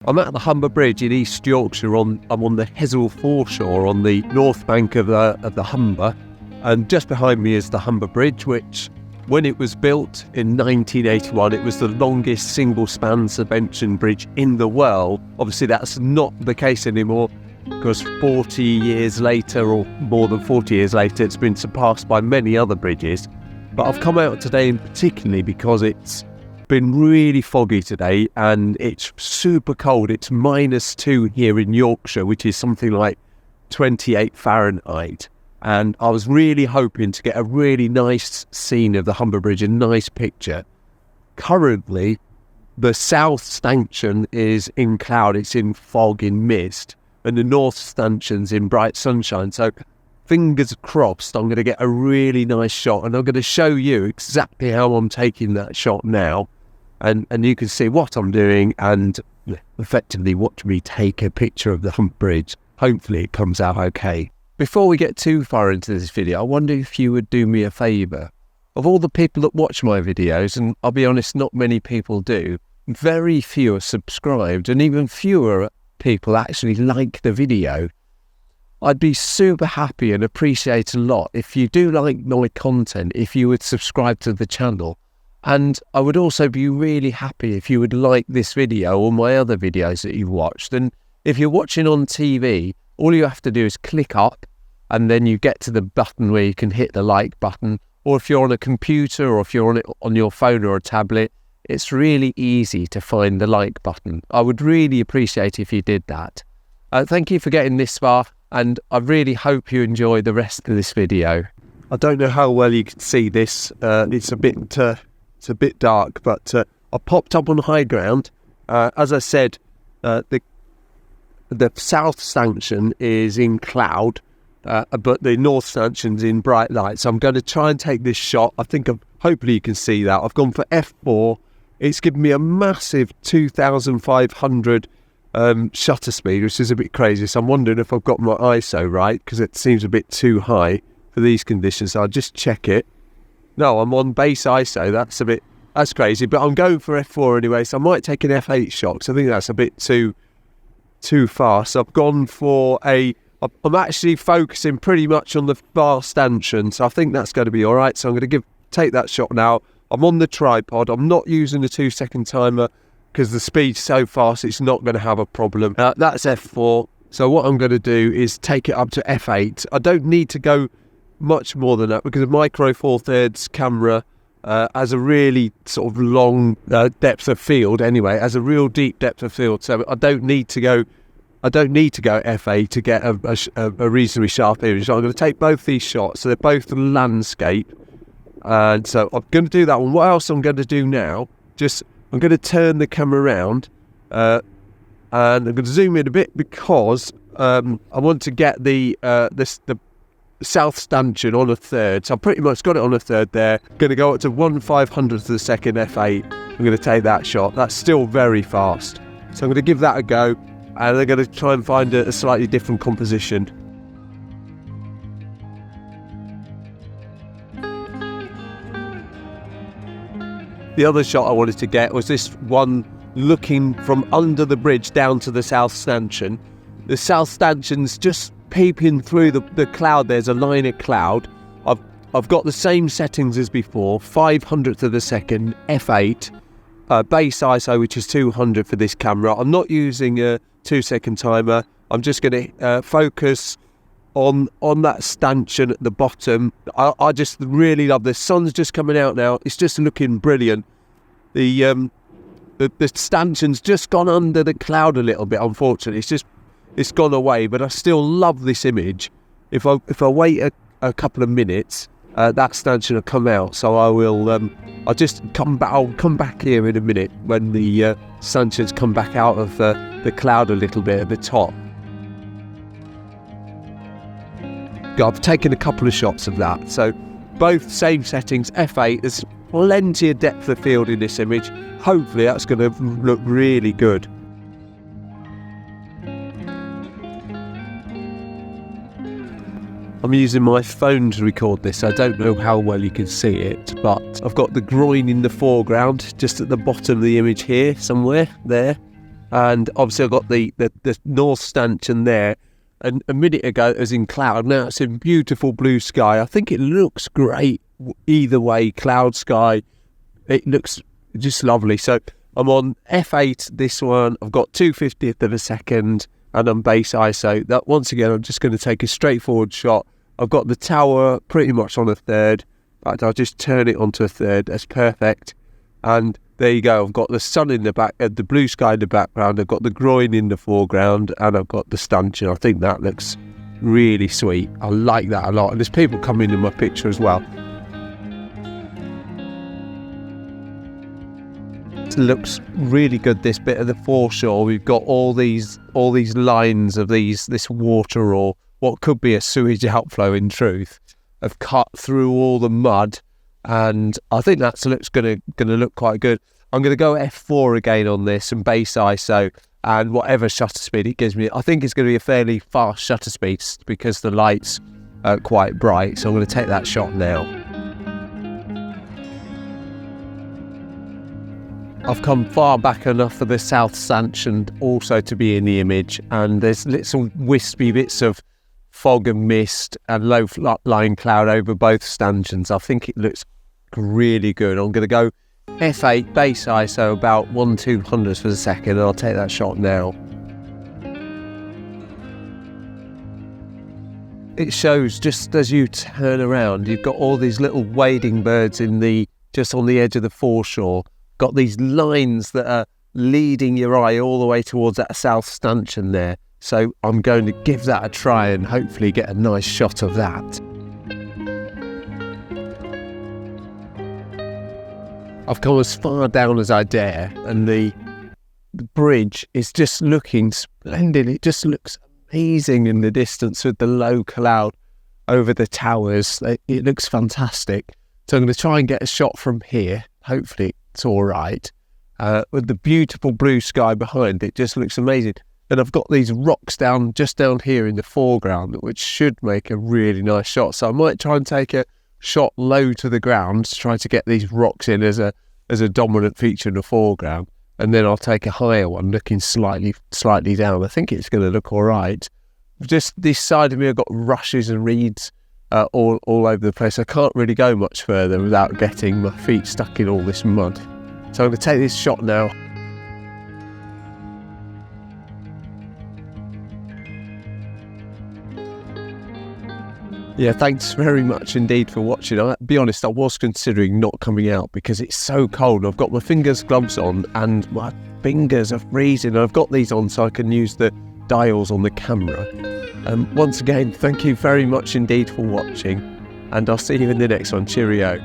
I'm at the Humber Bridge in East Yorkshire. I'm on the Hessel foreshore on the north bank of the Humber, and just behind me is the Humber Bridge, which, when it was built in 1981, it was the longest single-span suspension bridge in the world. Obviously, that's not the case anymore, because 40 years later, or more than 40 years later, it's been surpassed by many other bridges. But I've come out today in particularly because it's been really foggy today and it's super cold. It's -2 here in Yorkshire, which is something like 28 Fahrenheit. And I was really hoping to get a really nice scene of the Humber Bridge, a nice picture. Currently, the south stanchion is in cloud, it's in fog, in mist, and the north stanchion's in bright sunshine. So fingers crossed, I'm going to get a really nice shot, and I'm going to show you exactly how I'm taking that shot now. And you can see what I'm doing and effectively watch me take a picture of the Humber Bridge. Hopefully it comes out okay. Before we get too far into this video, I wonder if you would do me a favour. Of all the people that watch my videos, and I'll be honest, not many people do, very few are subscribed, and even fewer people actually like the video. I'd be super happy and appreciate a lot if you do like my content, if you would subscribe to the channel. And I would also be really happy if you would like this video or my other videos that you've watched. And if you're watching on TV, all you have to do is click up, and then you get to the button where you can hit the like button. Or if you're on a computer, or if you're on it on your phone or a tablet, it's really easy to find the like button. I would really appreciate if you did that. Thank you for getting this far, and I really hope you enjoy the rest of this video. I don't know how well you can see this. It's a bit dark, but I popped up on high ground. As I said, the south stanchion is in cloud, but the north stanchion's in bright light. So I'm going to try and take this shot. Hopefully you can see that. I've gone for f4. It's given me a massive 2,500 shutter speed, which is a bit crazy. So I'm wondering if I've got my ISO right, because it seems a bit too high for these conditions. So I'll just check it. No, I'm on base ISO. That's crazy, but I'm going for f4 anyway, so I might take an f8 shot, because I think that's a bit too fast. So I've gone for I'm actually focusing pretty much on the far stanchion, so I think that's going to be all right. So I'm going to take that shot now. I'm on the tripod. I'm not using the 2-second timer because the speed's so fast, it's not going to have a problem. That's f4. So what I'm going to do is take it up to f8. I don't need to go much more than that, because a micro four thirds camera has a really sort of long depth of field anyway, has a real deep depth of field, so I don't need to go f8 to get a reasonably sharp image. So I'm going to take both these shots, so they're both landscape, and so I'm going to do that one. What else I'm going to do now, I'm going to turn the camera around, and I'm going to zoom in a bit, because I want to get the south stanchion on a third. So I've pretty much got it on a third there. Going to go up to 1/500th of the second f8. I'm going to take that shot. That's still very fast. So I'm going to give that a go, and I'm going to try and find a slightly different composition. The other shot I wanted to get was this one looking from under the bridge down to the south stanchion. The south stanchion's just peeping through the cloud. There's a line of cloud. I've got the same settings as before, 500th of the second, f8, base ISO, which is 200 for this camera. I'm not using a 2-second timer. I'm just going to focus on that stanchion at the bottom. I just really love this. Sun's just coming out now. It's just looking brilliant. The stanchion's just gone under the cloud a little bit, unfortunately. It's gone away, but I still love this image. If I wait a couple of minutes, that stanchion will come out. So I'll just come back. I'll come back here in a minute when the stanchions come back out of the cloud a little bit at the top. I've taken a couple of shots of that. So both same settings, f8. There's plenty of depth of field in this image. Hopefully that's going to look really good. I'm using my phone to record this. I don't know how well you can see it, but I've got the groin in the foreground, just at the bottom of the image here, somewhere there. And obviously I've got the north stanchion there. And a minute ago it was in cloud. Now it's in beautiful blue sky. I think it looks great either way, cloud, sky. It looks just lovely. So I'm on f8 this one. I've got 2/50th of a second and I'm base ISO. That once again, I'm just going to take a straightforward shot. I've got the tower pretty much on a third. But I'll just turn it onto a third. That's perfect. And there you go. I've got the sun in the back, the blue sky in the background. I've got the groin in the foreground, and I've got the stanchion. I think that looks really sweet. I like that a lot. And there's people coming in my picture as well. It looks really good. This bit of the foreshore. We've got all these lines of this water, or what could be a sewage outflow in truth, have cut through all the mud, and I think that looks going to look quite good. I'm going to go f4 again on this and base ISO, and whatever shutter speed it gives me. I think it's going to be a fairly fast shutter speed because the lights are quite bright, so I'm going to take that shot now. I've come far back enough for the south stanchion also to be in the image, and there's little wispy bits of fog and mist and low-lying cloud over both stanchions. I think it looks really good. I'm going to go f8 base ISO about 1/200th of a second, and I'll take that shot now. It shows just as you turn around, you've got all these little wading birds just on the edge of the foreshore. Got these lines that are leading your eye all the way towards that south stanchion there. So I'm going to give that a try and hopefully get a nice shot of that. I've come as far down as I dare, and the bridge is just looking splendid. It just looks amazing in the distance with the low cloud over the towers. It looks fantastic. So I'm going to try and get a shot from here. Hopefully it's all right. With the beautiful blue sky behind, it just looks amazing. And I've got these rocks just down here in the foreground, which should make a really nice shot. So I might try and take a shot low to the ground to try to get these rocks in as a dominant feature in the foreground. And then I'll take a higher one looking slightly down. I think it's going to look all right. Just this side of me, I've got rushes and reeds all over the place. I can't really go much further without getting my feet stuck in all this mud. So I'm going to take this shot now. Yeah, thanks very much indeed for watching. I'll be honest, I was considering not coming out because it's so cold. I've got my gloves on and my fingers are freezing. I've got these on so I can use the dials on the camera. Once again, thank you very much indeed for watching, and I'll see you in the next one. Cheerio.